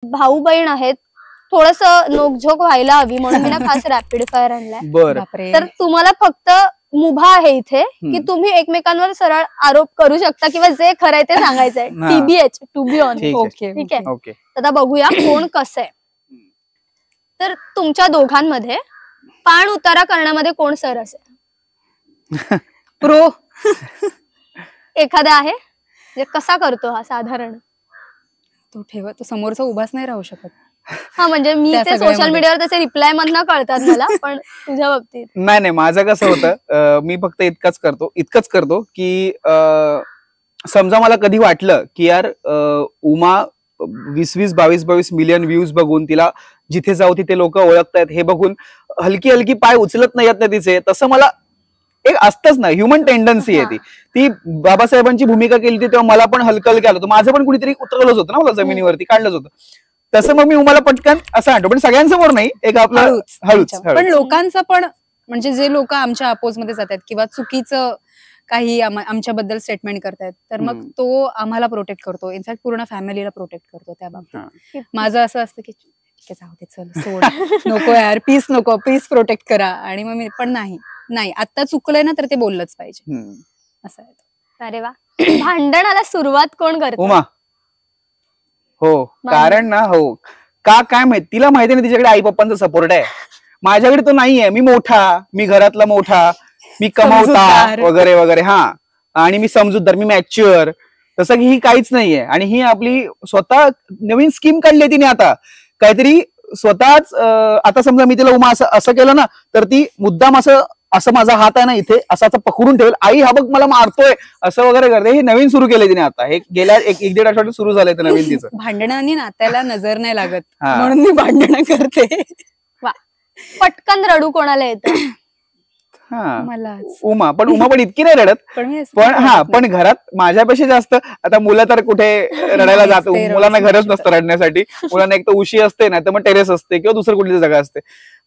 भाऊ बहीण आहेत, थोडस नोकझोक व्हायला हवी म्हणून मी ना खास रॅपिड फायर आणलाय. बरं. तर तुम्हाला फक्त मुभा आहे इथे की तुम्ही एकमेकांवर सरळ आरोप करू शकता किंवा जे खरंय ते सांगायचंय. TBH, to be on. ठीक आहे. ओके. आता बघूया कोण कसं आहे. तर तुमच्या दोघांमध्ये पाण उतारा करण्यामध्ये कोण सरस आहे? प्रो. एखादा आहे म्हणजे कसा करतो हा साधारण? तो समोरचा उभाच नाही राहू शकत. हा म्हणजे मी ते सोशल मीडियावर त्याचे रिप्लाय मधनं कळतात मला, पण तुझ्या बाबतीत नाही माझं कसं होतं, मी फक्त इतकंच करतो की समजा मला कधी वाटलं की यार उमा 20-20, 22-22 मिलियन व्ह्यूज बघून तिला जिथे जाऊ तिथे लोक ओळखतायत हे बघून हलकी हलकी पाय उचलत नाहीत ना तिचे, तसं मला एक असतंच ना, ह्युमन टेंडन्सी आहे ती बाबासाहेबांची भूमिका केली होती तेव्हा मला पण हलकं हलकं आलं, माझं पण कुणीतरी उतरवलंच होतं ना, मला जमिनीवरती काढलंच होतं. तसं मग मी उमाला पटकन असं आणतो, पण सगळ्यांसमोर नाही, एक आपलं हळूच. पण लोकांचं पण म्हणजे जे लोक आमच्या अपोज मध्ये जातात किंवा चुकीचं काही आमच्याबद्दल स्टेटमेंट करतायत, तर मग तो आम्हाला प्रोटेक्ट करतो, इनफॅक्ट पूर्ण फॅमिलीला प्रोटेक्ट करतो त्या बाबतीत. माझं असं असतं की जाऊ दे, चल सोड, नको यार, प्लीज प्रोटेक्ट करा. आणि मग मी पण नाही आता चुकलंय ना तर ते बोललंच पाहिजे, असं आहे. अरे वा. भांडणाला सुरुवात कोण करतो? उमा. हो, कारण ना काय माहित, तिला माहिती नाही तिच्याकडे आई पप्पांचा सपोर्ट आहे, माझ्याकडे तो नाहीये. मी घरातला मोठा, मी कमावता वगैरे वगैरे. आणि मी समजूतदार, मी मॅच्युअर, तसं की ही काहीच नाहीये. आणि ही आपली स्वतः नवीन स्कीम काढली तिने आता काहीतरी स्वतःच. आता समजा मी तिला उमा असं केलं ना तर ती मुद्दाम असं माझा हात आहे ना इथे असं पकडून ठेवेल, आई हा बघ मला मारतोय असं वगैरे करते. हे नवीन सुरू केलंय तिने आता, हे गेल्या 1-1.5 आठवड्यात सुरू झालंय ते नवीन तिचं. भांडणांनी नात्याला नजर नाही लागत म्हणून मी भांडणं करते. वा. पटकन रडू कोणाला येतं? उमा पण इतकी नाही रडत, पण घरात माझ्यापेक्षा जास्त. आता मुलं तर कुठे रडायला जातो, मुलांना घरच नसतं रडण्यासाठी. मुलांना एक तर उशी असते, नाही तर मग टेरेस असते किंवा दुसरं कुठली जागा असते.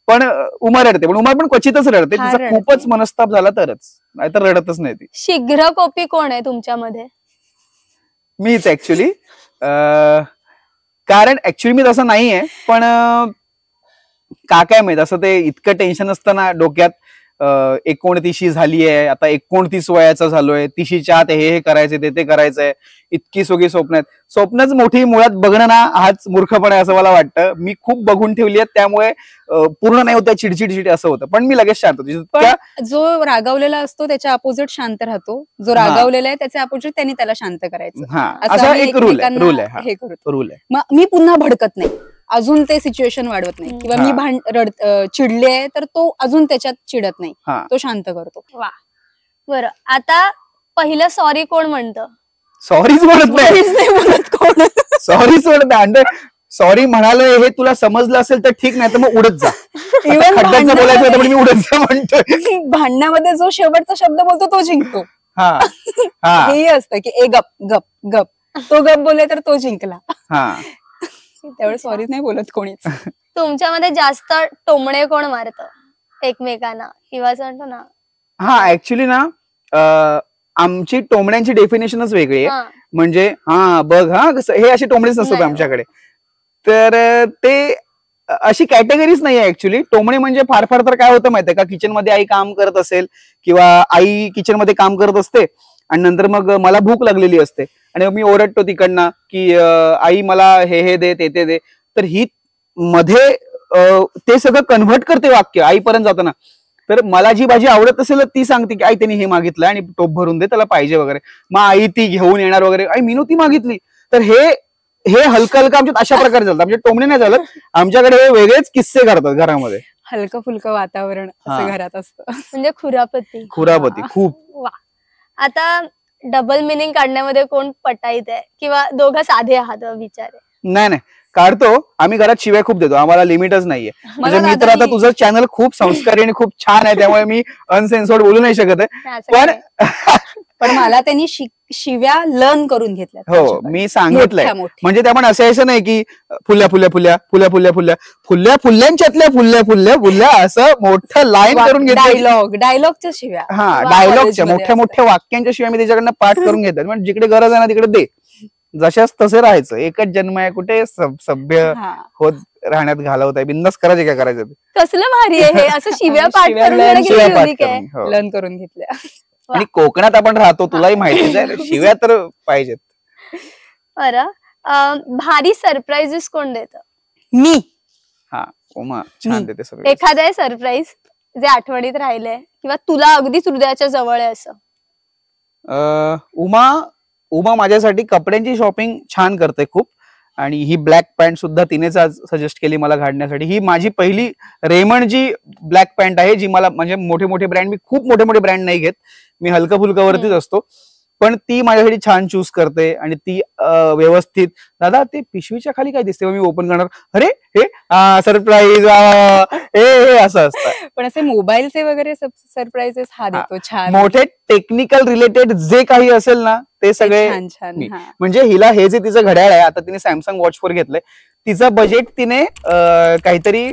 पण उमा रडते, पण उमा पण क्वचितच रडते, तिचा खूपच मनस्ताप झाला तरच, नाहीतर रडतच नाही ती. शीघ्र कॉपी कोण आहे तुमच्यामध्ये? मीच ऍक्च्युली. कारण ऍक्च्युली मी तसं नाहीये, पण काय माहित असं ते इतकं टेन्शन असतं ना डोक्यात. 29 झाली आहे आता, 29 वयाचा झालोय, 30च्या आत हे करायचंय ते करायचंय, इतकी सगळी स्वप्न आहेत. स्वप्नच मोठी मुळात बघणं ना हाच मूर्खपणा आहे असं मला वाटतं. मी खूप बघून ठेवली आहेत, त्यामुळे पूर्ण नाही होत, चिडचिड असं होतं. पण मी लगेच शांत होतो. जो रागावलेला असतो त्याच्या अपोजिट शांत राहतो, जो रागावलेला आहे त्याच्या अपोजिट त्यांनी त्याला शांत करायचं, असा एक रूल आहे. मी पुन्हा भडकत नाही, अजून ते सिच्युएशन वाढवत नाही, किंवा मी चिडले तर तो अजून त्याच्यात चिडत नाही, तो शांत करतो. वा. बरं, आता पहिलं सॉरी कोण म्हणतं? सॉरीच म्हणत नाही, सॉरी म्हणालो हे तुला समजलं असेल तर ठीक, नाही तर मग उडत जा. खड्ड्याचं बोलायचं होतं पण मी उडत जा म्हणतोय. भांडणामध्ये जो शेवटचा शब्द बोलतो तो जिंकतो. हेही असतं की ए गप गप गप, तो गप बोलले तर तो जिंकला. त्यावेळेस सॉरी नाही बोलत कोणीच. तुमच्यामध्ये जास्त टोमणे कोण मारतं एकमेकांना किंवा असं म्हणतो ना? ऍक्च्युली ना आमची टोमण्यांची डेफिनेशनच वेगळी आहे. म्हणजे बघ हे असे टोमणेच नसतात आमच्याकडे. तर ते अशी कॅटेगरीज नाही आहे ऍक्च्युली. टोमणे म्हणजे फार तर काय होतं माहितीये का, किचन मध्ये आई काम करत असेल किंवा आई किचन मध्ये काम करत असते आणि नंतर मग मला भूक लागलेली असते आणि मी ओरडतो तिकडनं की आई मला हे दे ते दे, तर ही मध्ये ते सगळं कन्व्हर्ट करते वाक्य आईपर्यंत जाताना. तर मला जी भाजी आवडत असेल ती सांगते की आई त्यांनी हे मागितलं आणि टोप भरून दे, त्याला पाहिजे वगैरे. मग आई ती घेऊन येणार वगैरे, आई मीनू ती मागितली. तर हे हलकं आमच्यात अशा प्रकारे चालतं. आमच्या टोमणे नाही चालत, आमच्याकडे हे वेगळेच किस्से करतात घरामध्ये. हलकं फुलकं वातावरण असं घरात असतं, म्हणजे खुरापती खूप. वा. आता डबल मिनिंग काढण्यामध्ये कोण पटाईत आहे किंवा दोघं साधे आहात विचार? नाही काढतो आम्ही, घरात शिवाय खूप देतो, आम्हाला लिमिटच नाहीये. म्हणजे मी तर आता तुझं चॅनल खूप संस्कारी आणि खूप छान आहे, त्यामुळे मी अनसेन्सर्ड बोलू नाही शकत आहे. पण मला त्यांनी शिव्या लर्न करून घेतल्या. हो, मी सांगितलंय. म्हणजे त्या पण असं नाही की फुल्या फुल्यांच्यातल्या असं मोठं लाईन करून घेतलं. डायलॉगच्या शिव्या, डायलॉगच्या मोठ्या वाक्यांच्या शिव्या मी त्याच्याकडनं पाठ करून घेतात. म्हणजे जिकडे गरज आहे ना तिकडे दे, जशाच तसे राहायचं, एकच जन्म आहे, कुठे सभ्य होत राहण्यात घालवत आहे, बिंदास करायचे काय करायचं ते. कसलं भारी आहे हे, असं शिव्या पाठ करून लर्न करून घेतल्या. आणि कोकणात आपण राहतो, तुलाही माहितीच आहे, शिव्या तर पाहिजेत. बरं, भारी सरप्राईजेस कोण देतं? मी. हा, उमा छान देते सगळं. एखादं सरप्राईज जे आठवणीत राहिलंय किंवा तुला अगदीच हृदयाच्या जवळ आहे असं? उमा माझ्यासाठी कपड्यांची शॉपिंग छान करते खूप, आणि ही ब्लॅक पॅन्ट सुद्धा तिनेच आज सजेस्ट केली मला घालण्यासाठी. ही माझी पहिली रेमंडची ब्लॅक पॅन्ट आहे, जी मला म्हणजे मोठे मोठे ब्रँड, मी खूप मोठे मोठे ब्रँड नाही घेत, मी हलका फुलकावरतीच असतो, पण ती माझ्यासाठी छान चूज करते. आणि ती व्यवस्थित, दादा ते पिशवीच्या खाली काय दिसते, मी ओपन करणार, अरे हे सरप्राईज, हे असं असतं. पण असे मोबाईलचे वगैरे सरप्राईजेस हा देतो छान, मोठे टेक्निकल रिलेटेड जे काही असेल ना ते सगळे छान. म्हणजे हिला हे जे तिचं घड्याळ आहे, आता तिने सॅमसंग वॉच 4 घेतलंय, तिचं बजेट तिने काहीतरी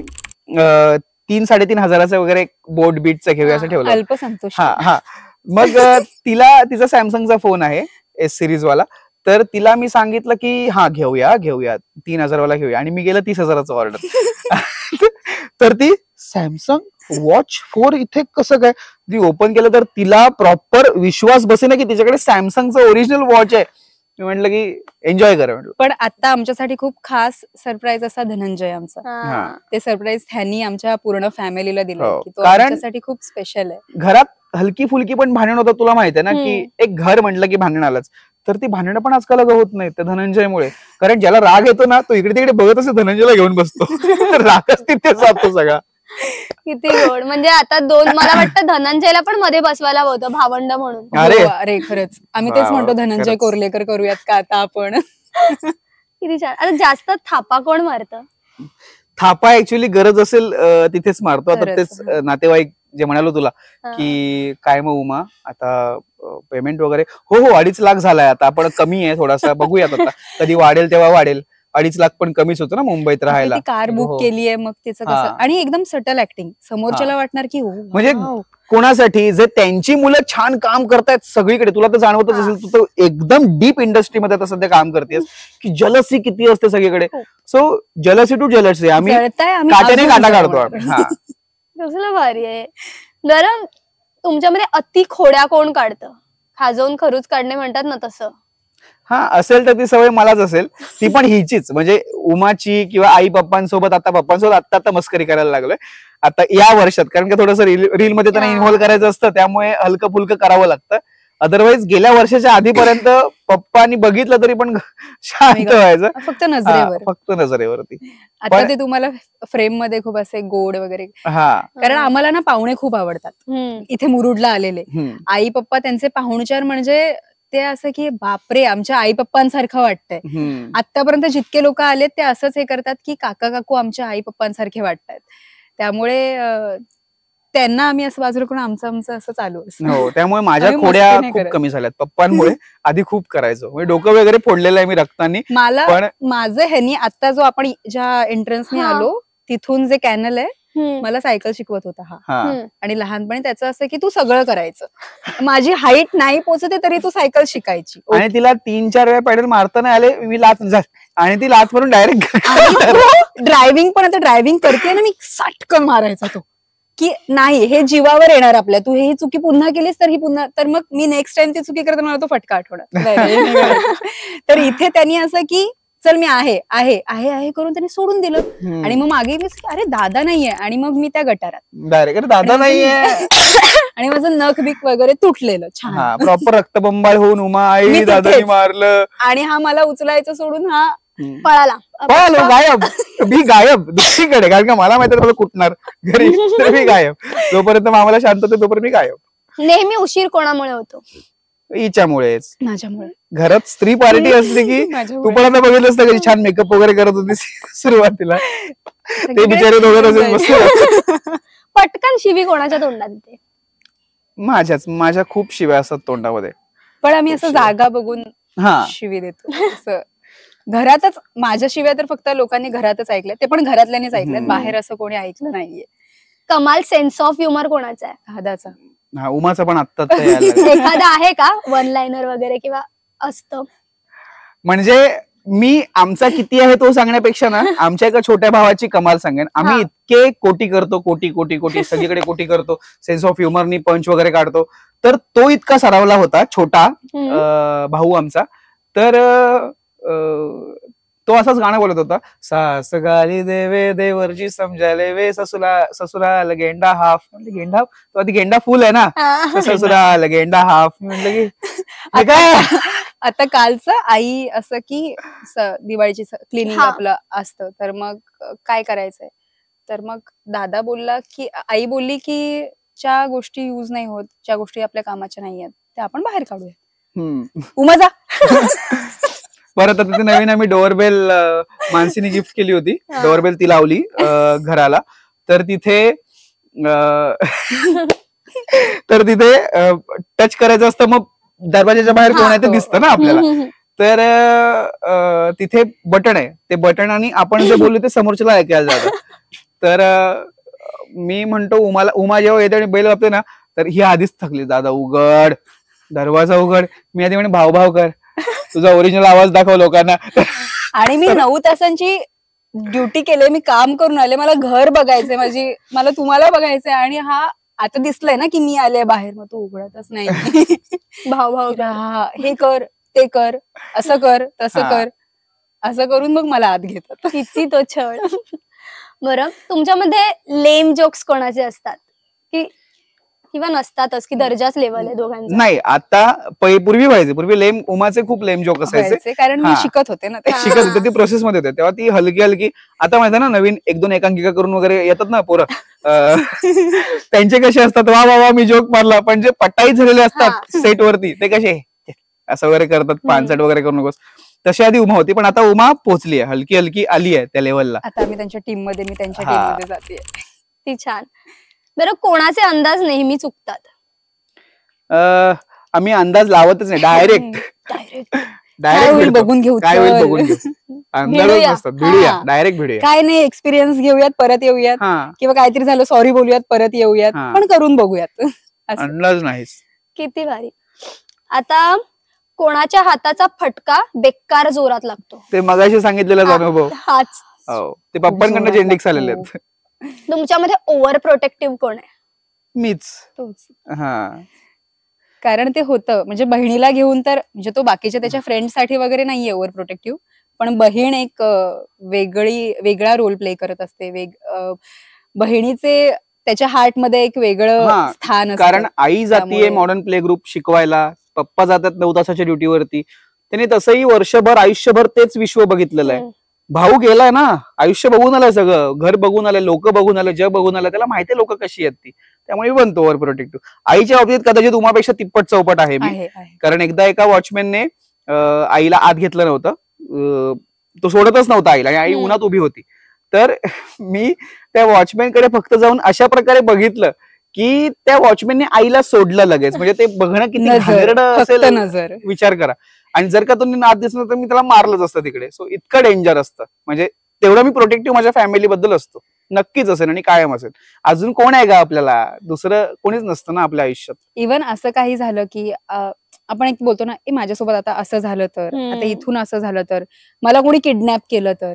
3-3.5 हजाराचं वगैरे बोट बीटचं घेऊया असं ठेवलं. अल्पसंतोष. हा, मग तिचा सॅमसंगचा फोन आहे S सिरीज वाला, तर तिला मी सांगितलं की हा घेऊया 3,000 वाला घेऊया, आणि मी गेलं 30,000चं ऑर्डर. तर ती सॅमसंग वॉच 4 इथे कसं काय, ती ओपन केलं तर तिला प्रॉपर विश्वास बसेना की तिच्याकडे सॅमसंगचं ओरिजिनल वॉच आहे. मी म्हटलं की एन्जॉय करा म्हटलं. पण आता आमच्यासाठी खूप खास सरप्राईज असा धनंजय आमचा, ते सरप्राईज त्यांनी आमच्या पूर्ण फॅमिलीला दिलं, तो आमच्यासाठी खूप स्पेशल आहे. घरात हलकी फुलकी पण भांडण होतं, तुला माहिती आहे ना, की एक घर म्हटलं की भांडण आलंच, तर ती भांडणं पण आजकाल होत नाही त्या धनंजयमुळे. कारण ज्याला राग येतो ना, तो इकडे तिकडे बघत असतो, धनंजयला घेऊन बसतो, रागच तिथे जातो सगळा. किती गोड. म्हणजे आता मला वाटतं धनंजयला पण मध्ये बसवायला होतं भावंड म्हणून. अरे खरंच आम्ही तेच म्हणतो, धनंजय कोर्लेकर करूयात का आता आपण. किती छान. आता जास्त थापा कोण मारतं? थापा ऍक्च्युअली गरज असेल तिथेच मारतो. आता तेच नातेवाईक जे म्हणालो तुला की काय मग उमा आता पेमेंट वगैरे, हो 2.5 लाख झालाय, आता आपण कमी आहे थोडासा, बघूयात आता कधी वाढेल तेव्हा वाढेल. 2.5 लाख पण कमीच होतं ना मुंबईत राहायला. कार बुक केली आहे, मग त्याचं कसं, आणि एकदम सटल ऍक्टिंग, समोरच्याला वाटणार की म्हणजे कोणासाठी, जे त्यांची मुलं छान काम करतायत सगळीकडे, तुला तर जाणवतच असेल, तू तर एकदम डीप इंडस्ट्रीमध्ये आता सध्या काम करतेस, की जलसी किती असते सगळीकडे. सो जलसी टू जलसी, आम्ही काट्याने काटा काढतो. कसलं भारी आहे. बरं, तुमच्यामध्ये अति खोड्या कोण काढतं? खाजवून खरूच काढणे म्हणतात ना तसं. हा, असेल तर ती सवय मलाच असेल, ती पण हिचीच, म्हणजे उमाची किंवा आई पप्पांसोबत आता मस्करी करायला लागलोय आता या वर्षात, कारण की थोडंसं रील मध्ये त्यांना इन्व्हॉल्व करायचं असतं, त्यामुळे हलकं फुलकं करावं लागतं. अदरवाईज गेल्या वर्षाच्या आधीपर्यंत पप्पांनी बघितलं तरी पण शांत व्हायचं, फक्त नजरेवरती. आता ते तुम्हाला फ्रेम मध्ये खूप असे गोड वगैरे, कारण आम्हाला ना पाहुणे खूप आवडतात इथे मुरुडला आलेले. आई पप्पा त्यांचे पाहुणचार म्हणजे ते असं की बापरे, आमच्या आई पप्पांसारखं वाटतंय. आतापर्यंत जितके लोक आलेत ते असंच हे करतात की काका काकू आमच्या आई पप्पांसारखे वाटतात. त्यामुळे त्यांना आम्ही असं बाजूला करून आमचं असं चालू असतं. त्यामुळे माझ्या खोड्या खूप कमी झाल्यात पप्पांमुळे. आधी खूप करायचो, म्हणजे डोकं वगैरे फोडलेलं आहे मी रक्तानी. मला माझं ह्यांनी आता जो आपण ज्या एंट्रन्सने आलो तिथून जे कॅनल आहे, मला सायकल शिकवत होता हा. आणि लहानपणी त्याचं असं की तू सगळं करायचं, माझी हाईट नाही पोचते तरी तू सायकल शिकायची. आणि तिला 3-4 वेळा पेडल मारता नाही आले, मी लाथ आणि ती लाथ मारून डायरेक्ट ड्रायव्हिंग पण आता ड्रायव्हिंग करते ना, मी साटकन मारायचा तो की नाही, हे जीवावर येणार आपल्या, तू ही चुकी पुन्हा केलीस तर ही पुन्हा, तर मग मी नेक्स्ट टाइम ती चुकी करताना मला तो फटका आठवणार. तर इथे त्यांनी असं की चल मी आहे आहे आहे आहे करून त्यांनी सोडून दिलं. आणि मग मागे अरे दादा नाहीये, आणि मग मी त्या गटारात डायरेक्ट दादा नाहीये, आणि माझं नख बिक वगैरे तुटलेलं छान प्रॉपर रक्तबंबाळ होऊन उमा आई दादानी मारलं, आणि हा मला उचलायचं सोडून हा पळालो गायब. मी गायब दुसरीकडे, कारण का मला माहिती मला कुठणार घरी, तर मी गायब. जोपर्यंत मामाला शांत होते तोपर्यंत मी गायब. नेहमी उशीर कोणामुळे होतो? हिच्यामुळेच, माझ्यामुळे. घरात स्त्री पार्टी असली की तू पण आता बघितलंस ना, कधी छान मेकअप वगैरे करत होती सुरुवातीला, ते बिचारे दोघं पटकन शिवी कोणाच्या तोंडात येते? माझ्या खूप शिव्या असतात तोंडामध्ये, पण आम्ही असं जागा बघून शिवी देतो. घरातच माझ्या शिव्या तर फक्त लोकांनी घरातच ऐकल्या, ते पण घरातल्यानेच ऐकल्यात, बाहेर असं कोणी ऐकलं नाहीये. कमाल सेन्स ऑफ ह्युमर कोणाचा आहे? दादाचा. उमाचा पण आत्ता एखादा आहे का वन लाइनर वगैरे किंवा असतं? म्हणजे मी आमचा किती आहे तो सांगण्यापेक्षा ना आमच्या एका छोट्या भावाची कमाल सांगेन. आम्ही इतके कोटी करतो, कोटी सगळीकडे कोटी करतो, सेन्स ऑफ ह्युमरनी पंच वगैरे काढतो. तर तो इतका सरावला होता छोटा भाऊ आमचा. तर तो असाच गाणं बोलत होता, सास गाली देवे देवरजी समजाले वे ससुराल गेंडा हाफ. म्हणजे गेंडा हाफ तो आधी गेंडा फुल आहे ना, ससुराल गेंडा हाफ. म्हटलं की काय आता कालचं आई असं की दिवाळीची क्लिनिंग आपलं असतं, तर मग काय करायचंय, तर मग दादा बोलला की आई बोलली की ज्या गोष्टी युज नाही होत, ज्या गोष्टी आपल्या कामाच्या नाही आहेत त्या आपण बाहेर काढूया. उमा जा. परत आता ती नवीन आम्ही डोअरबेल मानसीने गिफ्ट केली होती, डोअरबेल ती लावली घराला. तर तिथे टच करायचं असतं, मग दरवाजाच्या बाहेर कोण आहे ते दिसतं ना आपल्याला. तर तिथे बटन आहे, ते बटन आणि आपण जे बोललो ते समोरच्याला ऐकायला जातं. तर मी म्हणतो उमा जेव्हा येते आणि बैल वापते ना, तर ही आधीच थकली, दादा उघड दरवाजा उघड. मी आधी म्हणे भाव कर, तुझा ओरिजिनल आवाज दाखव लोकांना. आणि मी 9 तासांची ड्युटी केले, मी काम करून आले, मला घर बघायचंय, मला तुम्हाला बघायचंय, आणि हा आता दिसलंय ना की मी आले बाहेर, मग तू उघडतच नाही. भाव हे कर ते कर, असं कर तसं कर, असं करून मग मला आत घेतात. किती तो छळ. बरं, तुमच्यामध्ये लेम जोक्स कोणाचे असतात की किंवा नसतातच, की दर्जाच लेवल आहे दोघांचा? नाही, आता पूर्वी व्हायचे. पूर्वी लेम उमाचे खूप लेम जोक असायचे, कारण मी शिकत होते ना, शिकत होते, ती प्रोसेस मध्ये होते तेव्हा ती हलकी. आता माहिती ना नवीन 1-2 एकांकिका करून वगैरे येतात ना पोरं, त्यांचे कसे असतात, वा वा वा मी जोक मारला, पण जे पटाई झालेले असतात सेट वरती ते कसे असं वगैरे करतात, पानसट वगैरे करू नकोस, तशी आधी उमा होती. पण आता उमा पोहोचली आहे, हलकी आली आहे त्या लेवलला. आता मी त्यांच्या टीम मध्ये जाते. ती छान. बरं, कोणाचे अंदाज नेहमी चुकतात? आम्ही अंदाज लावतच नाही, डायरेक्ट बघून घेऊ, अंदाजच नसतात, भिडूया, डायरेक्ट भिडूया. काय नाही, एक्सपिरियन्स घेऊयात, परत येऊयात, किंवा काहीतरी झालं सॉरी बोलूयात, परत येऊयात, पण करून बघूयात, अंदाज नाहीच. किती भारी. आता कोणाच्या हाताचा फटका बेकार जोरात लागतो? ते मगाशी सांगितलेला अनुभव हाच. ते पप्पांकडनं जेंडिक्स आलेले आहेत. तुमच्यामध्ये ओव्हर प्रोटेक्टिव्ह कोण आहे? मीच. कारण ते होतं, म्हणजे बहिणीला घेऊन तर, म्हणजे तो बाकीच्या त्याच्या फ्रेंडसाठी वगैरे नाहीये ओव्हर प्रोटेक्टिव्ह, पण बहीण एक वेगळा रोल प्ले करत असते. बहिणीचे त्याच्या हार्ट मध्ये एक वेगळं स्थान असतं. कारण आई जातीये मॉडर्न प्ले ग्रुप शिकवायला, पप्पा जातात 9 तासाच्या ड्युटीवरती. त्यांनी तसंही आयुष्यभर तेच विश्व बघितलेलं आहे. भाऊ गेलाय ना, आयुष्य बघून आलाय, सगळं घर बघून आलंय, लोक बघून आले, जग बघून आलं, त्याला माहितीये लोक कशी आहेत ती, त्यामुळे बनतो ओव्हर प्रोटेक्टिव्ह. आईच्या बाबतीत कदाचित उमापेक्षा तिप्पट चौपट आहे मी. कारण एकदा एका वॉचमॅनने आईला आत घेतलं नव्हतं, तो सोडतच नव्हता आईला, आणि आई उन्हात उभी होती. तर मी त्या वॉचमॅनकडे फक्त जाऊन अशा प्रकारे बघितलं की त्या वॉचमॅनने आईला सोडलं लगेच. म्हणजे ते बघणं किती घाणेरडं असेल विचार करा. आणि जर का तुम्ही नाद दिसलं तर मी त्याला मारलंच असतं तिकडे. सो इतकं डेंजर असतं. म्हणजे तेवढं मी प्रोटेक्टिव्ह माझ्या फॅमिली बद्दल असतो, नक्कीच असेल आणि कायम असेल. अजून कोण आहे का आपल्याला, दुसरं कोणीच नसतं ना आपल्या आयुष्यात. इव्हन असं काही झालं की आपण एक बोलतो ना, माझ्यासोबत आता असं झालं तर, आता इथून असं झालं तर, मला कोणी किडनॅप केलं तर,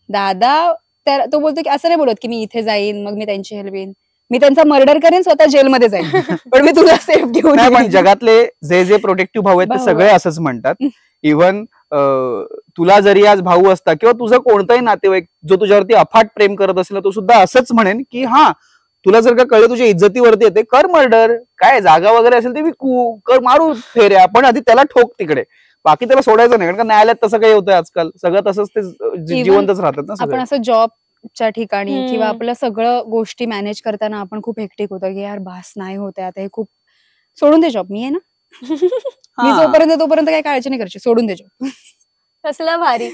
दादा तो बोलतो की असं नाही बोलत की मी इथे जाईन मग मी त्यांची हेल्प येईन, मी त्यांचा मर्डर करेन, स्वतः जेलमध्ये जाईन, पण मी तुला सेफ घेऊन. पण जगातले जे प्रोटेक्टिव्ह भाऊ आहेत ते सगळे असंच म्हणतात. इव्हन तुला जरी आज भाऊ असता किंवा तुझं कोणताही नातेवाईक जो तुझ्यावरती अफाट प्रेम करत असेल, तो सुद्धा असंच म्हणेन की तुला जर का कळलं तुझ्या इज्जतीवरती येते, कर मर्डर, काय जागा वगैरे असेल ते विकू, कर, मारू फेऱ्या, पण आधी त्याला ठोक तिकडे, बाकी त्याला सोडायचं नाही. कारण का न्यायालयात तसं काही होतं आजकाल, सगळं तसंच ते जिवंतच राहतात ना. आपण असं जॉबच्या ठिकाणी किंवा आपलं सगळं गोष्टी मॅनेज करताना आपण खूप हेक्टिक होतं की यार बास नाही होते आता, हे खूप, सोडून दे जॉब, मी आहे ना, मी जोपर्यंत तोपर्यंत काही काळजी नाही करायची, सोडून दे जॉब. कसलं भारी.